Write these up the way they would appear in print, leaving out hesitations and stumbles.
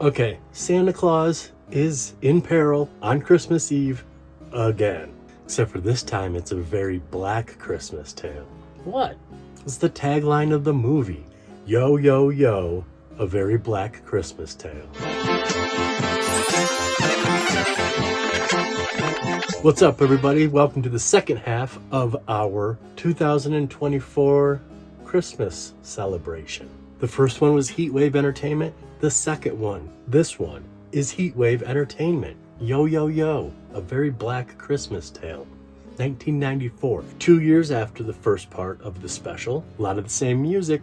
Okay, Santa Claus is in peril on Christmas Eve again. Except for this time, it's a very black Christmas tale. What? It's the tagline of the movie. Yo, yo, yo, a very black Christmas tale. What's up, everybody? Welcome to the second half of our 2024 Christmas celebration. The first one was Heatwave Entertainment. The second one, this one, is Heatwave Entertainment. Yo, yo, yo, a very black Christmas tale. 1994, 2 years after the first part of the special. A lot of the same music.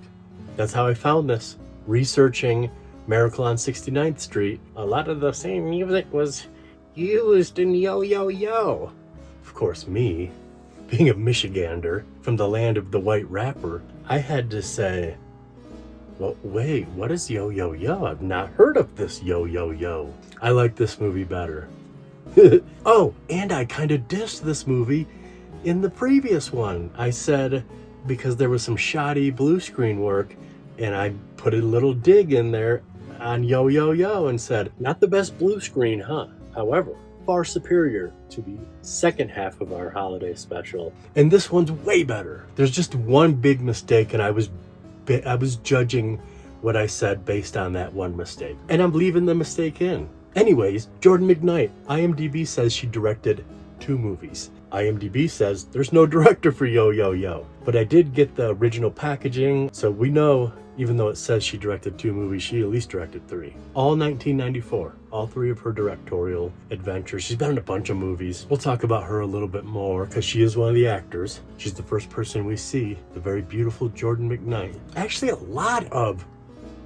That's how I found this. Researching Miracle on 69th Street, a lot of the same music was used in Yo, Yo, Yo. Of course, me, being a Michigander from the land of the white rapper, I had to say, well, wait, what is Yo, Yo, Yo? I've not heard of this Yo, Yo, Yo. I like this movie better. Oh, and I kind of dissed this movie in the previous one. I said, because there was some shoddy blue screen work, and I put a little dig in there on Yo, Yo, Yo and said, not the best blue screen, huh? However, far superior to the second half of our holiday special. And this one's way better. There's just one big mistake, and I was judging what I said based on that one mistake. And I'm leaving the mistake in. Anyways, Jordan McKnight, IMDb says she directed 2 movies. IMDb says there's no director for Yo, Yo, Yo. But I did get the original packaging, so we know, even though it says she directed 2 movies, she at least directed 3. All 1994. All 3 of her directorial adventures. She's been in a bunch of movies. We'll talk about her a little bit more, because she is one of the actors. She's the first person we see, the very beautiful Jordan McKnight. Actually, a lot of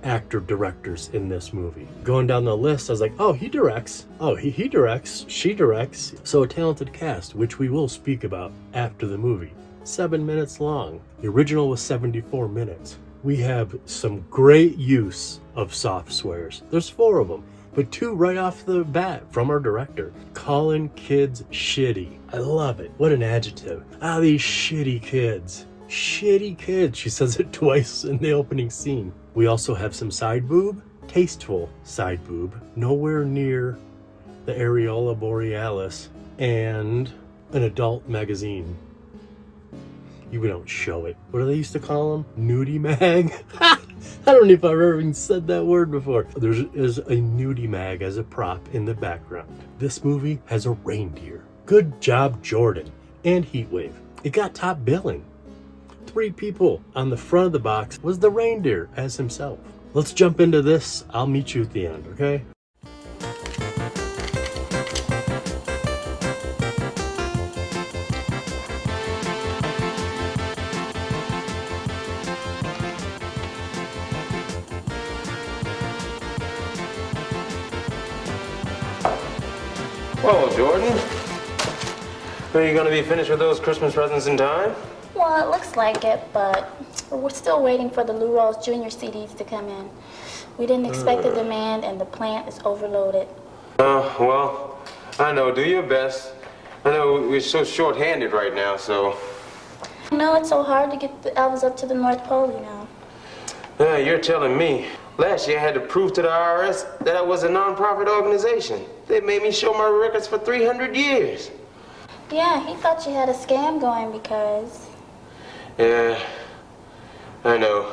actor-directors in this movie. Going down the list, I was like, oh, he directs. Oh, he directs. She directs. So a talented cast, which we will speak about after the movie. 7 minutes long. The original was 74 minutes. We have some great use of soft swears. There's 4 of them, but 2 right off the bat from our director. Calling kids shitty. I love it. What an adjective. Ah, these shitty kids. Shitty kids. She says it twice in the opening scene. We also have some side boob. Tasteful side boob. Nowhere near the areola borealis. And an adult magazine. You don't show it. What do they used to call them? Nudie mag? I don't know if I've ever even said that word before. There is a nudie mag as a prop in the background. This movie has a reindeer. Good job, Jordan. And Heatwave. It got top billing. 3 people on the front of the box was the reindeer as himself. Let's jump into this. I'll meet you at the end, okay? Whoa, Jordan. Are you going to be finished with those Christmas presents in time? Well, it looks like it, but we're still waiting for the Lou Rawls Jr. CDs to come in. We didn't expect the demand, and the plant is overloaded. Oh, well, I know. Do your best. I know we're so short-handed right now, so... I know it's so hard to get the albums up to the North Pole, you know. Yeah, you're telling me. Last year I had to prove to the IRS that I was a non-profit organization. They made me show my records for 300 years. Yeah, he thought you had a scam going because... Yeah, I know.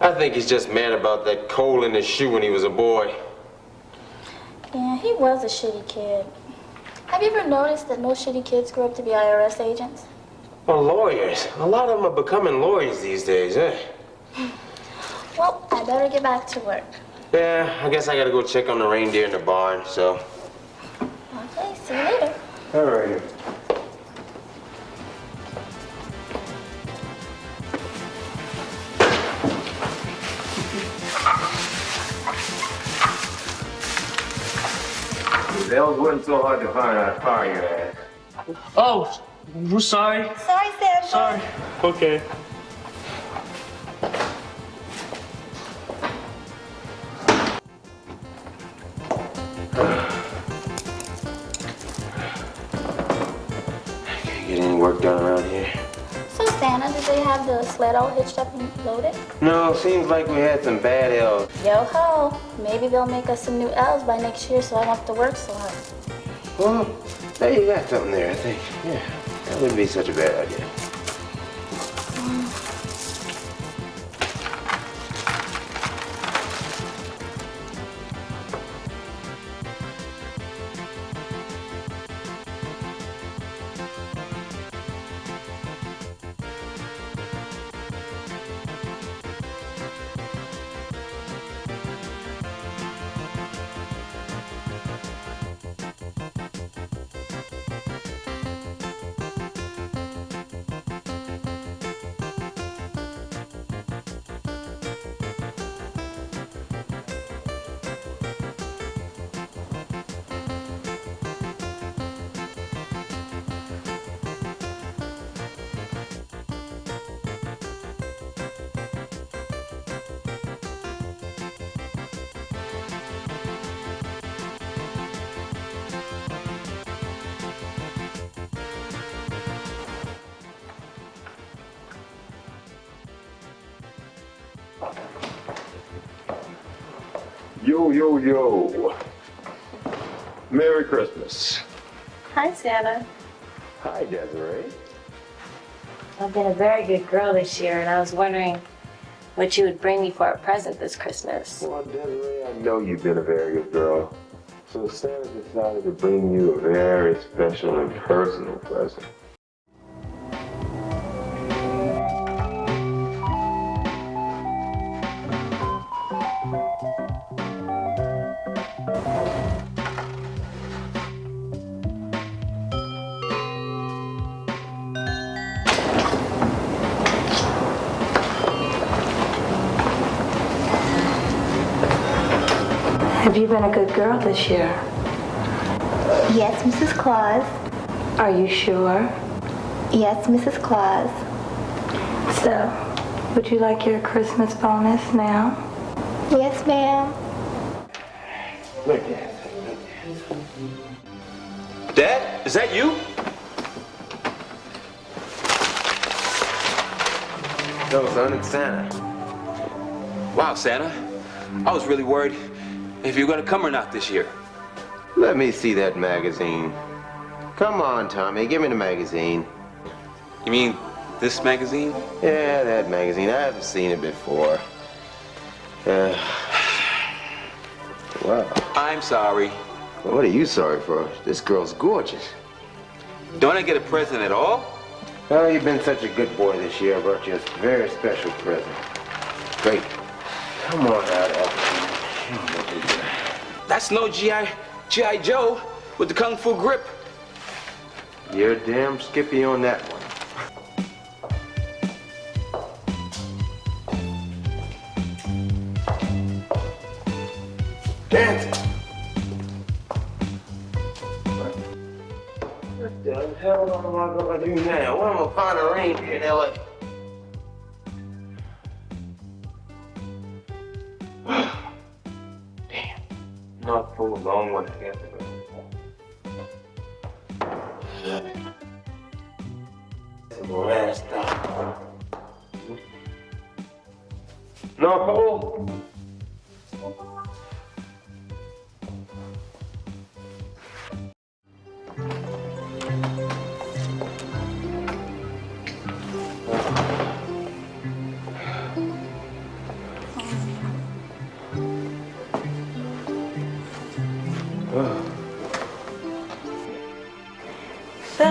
I think he's just mad about that coal in his shoe when he was a boy. Yeah, he was a shitty kid. Have you ever noticed that most shitty kids grow up to be IRS agents? Well, lawyers. A lot of them are becoming lawyers these days, eh? Well, I better get back to work. Yeah, I guess I gotta go check on the reindeer in the barn, so... Okay, see you later. All right. That wasn't so hard to find out car you had. Oh, we're sorry. Sorry, Santa. Sorry. Okay. Can't get any work done around here. So, Santa, Santa, did they have the sled all hitched up and loaded? No, seems like we had some bad elves. Yo ho, maybe they'll make us some new elves by next year so I won't have to work so hard. Well, there you got something there, I think. Yeah, that wouldn't be such a bad idea. Yo, yo, yo. Merry Christmas. Hi, Santa. Hi, Desiree. I've been a very good girl this year, and I was wondering what you would bring me for a present this Christmas. Well, Desiree, I know you've been a very good girl. So Santa decided to bring you a very special and personal present. Have you been a good girl this year? Yes, Mrs. Claus. Are you sure? Yes, Mrs. Claus. So, would you like your Christmas bonus now? Yes, ma'am. Look at it. Dad, is that you? No, son, it's Santa. Wow, Santa. I was really worried if you're gonna come or not this year. Let me see that magazine. Come on, Tommy, give me the magazine. You mean this magazine? Yeah, that magazine. I haven't seen it before. Wow. I'm sorry. What are you sorry for? This girl's gorgeous. Don't I get a present at all? Well, you've been such a good boy this year. I brought you a very special present. Great. Come on out, Alfred. That's no G.I. Joe with the Kung Fu grip. You're damn skippy on that one. Dance! What the hell am I gonna do now? Where am I gonna find a reindeer in L.A.? Damn. Not for a long one to get to go. That's the last stop. North Pole? So,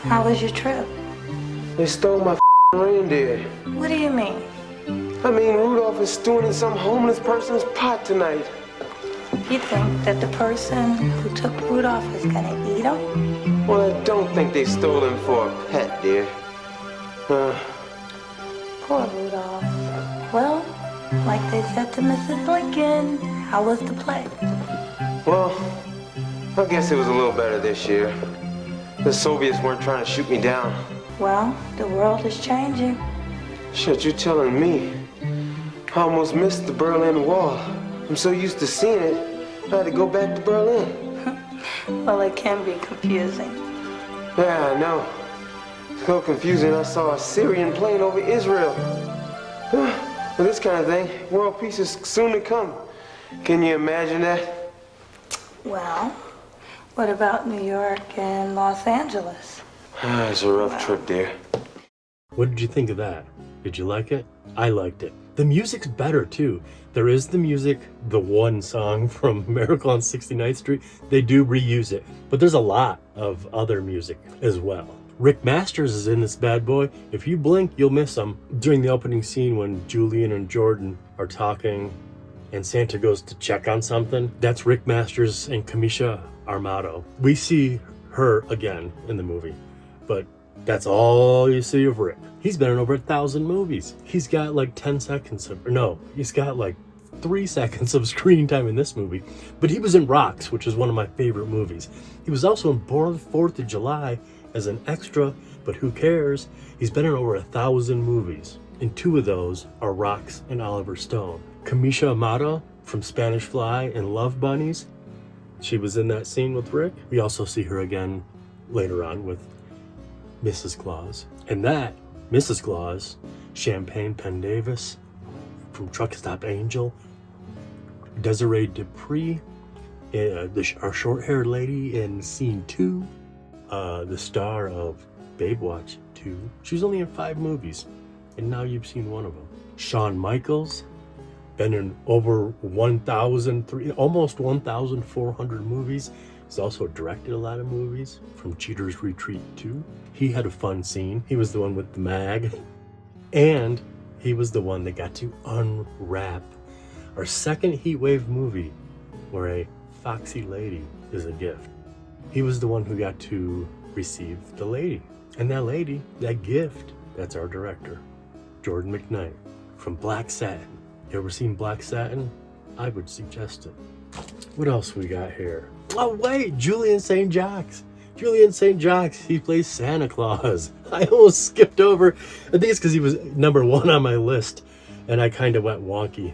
how was your trip? They stole my reindeer. What do you mean? I mean, Rudolph is stewing in some homeless person's pot tonight. You think that the person who took Rudolph is gonna eat him? Well, I don't think they stole him for a pet, dear. Poor Rudolph. Well, like they said to Mrs. Lincoln, how was the play? Well, I guess it was a little better this year. The Soviets weren't trying to shoot me down. Well, the world is changing. Shit, you're telling me. I almost missed the Berlin Wall. I'm so used to seeing it, I had to go back to Berlin. Well, it can be confusing. Yeah, I know. So confusing, I saw a Syrian plane over Israel. For this kind of thing, world peace is soon to come. Can you imagine that? Well, what about New York and Los Angeles? It's a rough trip, dear. What did you think of that? Did you like it? I liked it. The music's better too. There is the music, the one song from Miracle on 69th Street. They do reuse it, but there's a lot of other music as well. Rick Masters is in this bad boy. If you blink, you'll miss him. During the opening scene when Julian and Jordan are talking and Santa goes to check on something, that's Rick Masters and Cumisha Amado. We see her again in the movie, but that's all you see of Rick. He's been in over 1,000 movies. He's got like 10 seconds of, no, he's got like 3 seconds of screen time in this movie. But he was in Rocks, which is one of my favorite movies. He was also in Born 4th of July as an extra, but who cares? He's been in over 1,000 movies. And 2 of those are Rocks and Oliver Stone. Cumisha Amado from Spanish Fly and Love Bunnies. She was in that scene with Rick. We also see her again later on with Mrs. Claus. And that, Mrs. Claus, Champagne Pendavis from Truck Stop Angel, Desiree Dupree, our short-haired lady in scene 2, the star of Babe Watch 2. She was only in 5 movies, and now you've seen one of them. Shawn Michaels, been in over 1,000, almost 1,400 movies. He's also directed a lot of movies, from Cheater's Retreat 2. He had a fun scene. He was the one with the mag. And he was the one that got to unwrap our second Heatwave movie, where a foxy lady is a gift. He was the one who got to receive the lady. And that lady, that gift, that's our director, Jordan McKnight, from Black Satin. You ever seen Black Satin? I would suggest it. What else we got here? Oh wait, Julian St. Jacques. Julian St. Jacques, he plays Santa Claus. I almost skipped over. I think it's because he was number 1 on my list, and I kind of went wonky.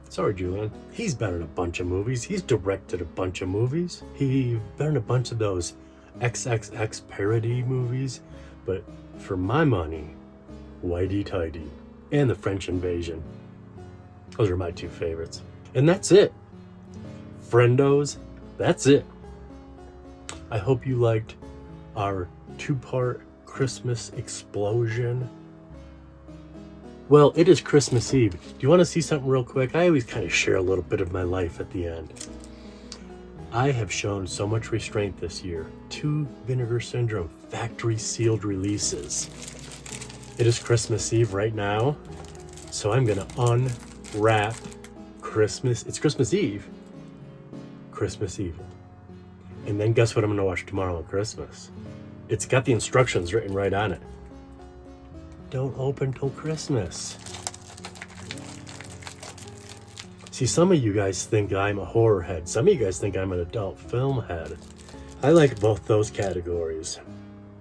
Sorry, Julian. He's been in a bunch of movies. He's directed a bunch of movies. He's been in a bunch of those XXX parody movies. But for my money, Whitey Tidy and The French Invasion. Those are my 2 favorites. And that's it. Friendos, that's it. I hope you liked our 2-part Christmas explosion. Well, it is Christmas Eve. Do you want to see something real quick? I always kind of share a little bit of my life at the end. I have shown so much restraint this year. 2 Vinegar Syndrome factory sealed releases. It is Christmas Eve right now, so I'm gonna unwrap Christmas. It's Christmas Eve. Christmas Eve. And then guess what I'm gonna watch tomorrow on Christmas? It's got the instructions written right on it. Don't open till Christmas. See, some of you guys think I'm a horror head. Some of you guys think I'm an adult film head. I like both those categories,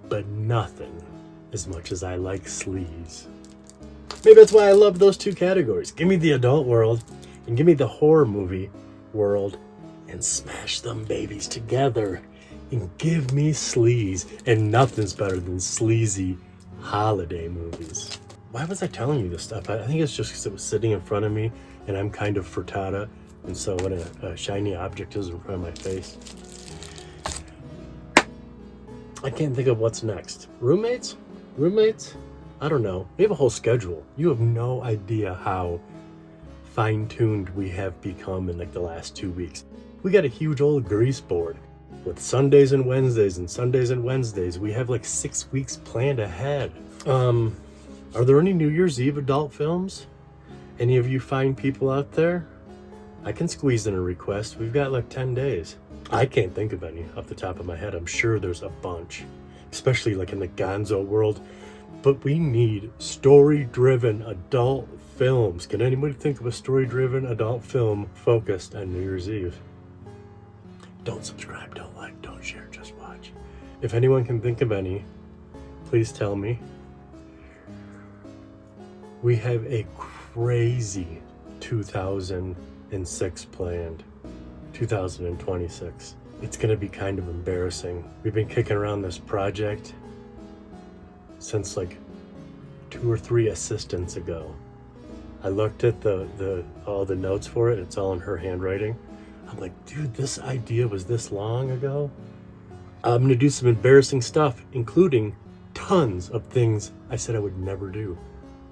but nothing as much as I like sleaze. Maybe that's why I love those 2 categories. Give me the adult world and give me the horror movie world and smash them babies together and give me sleaze. And nothing's better than sleazy holiday movies. Why was I telling you this stuff? I think it's just because it was sitting in front of me and I'm kind of frittata, and so when a shiny object is in front of my face, I can't think of what's next. Roommates? I don't know. We have a whole schedule. You have no idea how fine-tuned we have become in like the last 2 weeks. We got a huge old grease board with Sundays and Wednesdays and Sundays and Wednesdays. We have like 6 weeks planned ahead. Are there any New Year's Eve adult films? Any of you fine people out there? I can squeeze in a request. We've got like 10 days. I can't think of any off the top of my head. I'm sure there's a bunch, especially like in the gonzo world. But we need story-driven adult films. Can anybody think of a story-driven adult film focused on New Year's Eve? Don't subscribe, don't like, don't share, just watch. If anyone can think of any, please tell me. We have a crazy 2006 planned. 2026. It's gonna be kind of embarrassing. We've been kicking around this project since like 2 or 3 assistants ago. I looked at all the notes for it. It's all in her handwriting. I'm like, dude, this idea was this long ago. I'm gonna do some embarrassing stuff, including tons of things I said I would never do.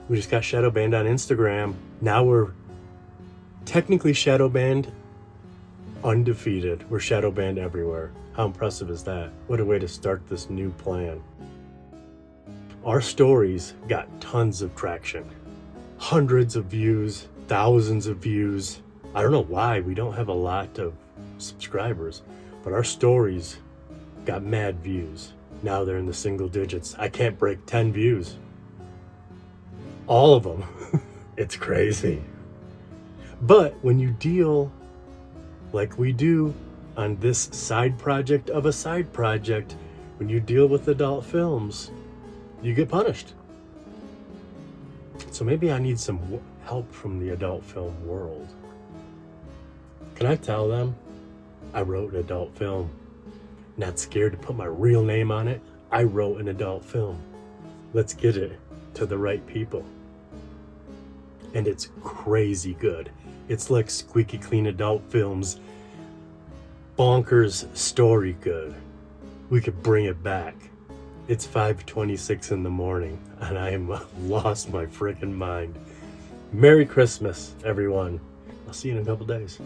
We just got shadow banned on Instagram. Now we're technically shadow banned, undefeated. We're shadow banned everywhere. How impressive is that? What a way to start this new plan. Our stories got tons of traction. Hundreds of views, thousands of views. I don't know why we don't have a lot of subscribers, but our stories got mad views. Now they're in the single digits. I can't break 10 views. All of them. It's crazy. But when you deal like we do on this side project of a side project, when you deal with adult films, you get punished. So maybe I need some help from the adult film world. Can I tell them I wrote an adult film? Not scared to put my real name on it. I wrote an adult film. Let's get it to the right people. And it's crazy good. It's like Squeaky Clean Adult Films, bonkers story good. We could bring it back. It's 5:26 in the morning and I am lost my freaking mind. Merry Christmas, everyone. I'll see you in a couple days.